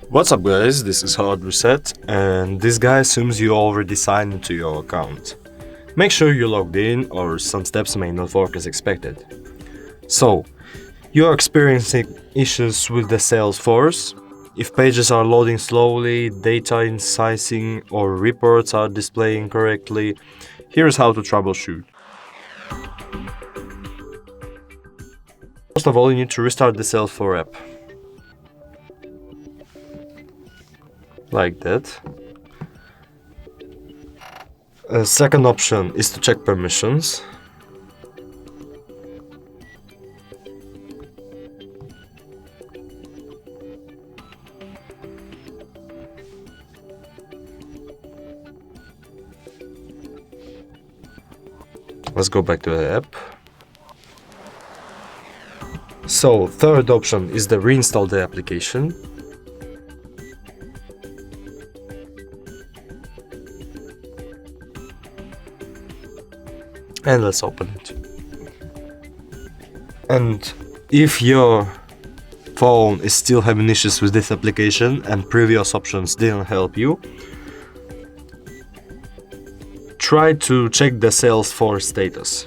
What's up guys, this is Hard Reset, and this guy assumes you already signed into your account. Make sure you're logged in or some steps may not work as expected. So, you're experiencing issues with the Salesforce. If pages are loading slowly, data incising or reports are displaying incorrectly, here's how to troubleshoot. First of all, you need to restart the Salesforce app. Like that. Second option is to check permissions. Let's go back to the app. So, third option is to reinstall the application. And let's open it. And if your phone is still having issues with this application and previous options didn't help you, try to check the Salesforce status.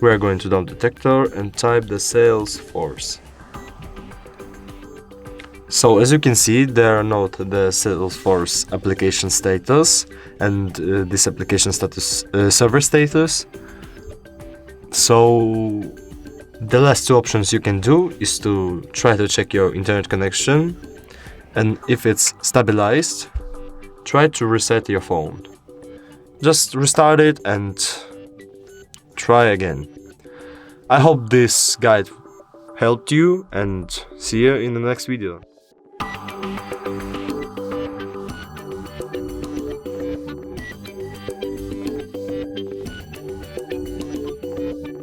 We're going to down detector and type the Salesforce. So as you can see, there are not the Salesforce application status and this application status server status. So the last two options you can do is to try to check your internet connection, and if it's stabilized, try to reset your phone. Just restart it and try again. I hope this guide helped you, and see you in the next video.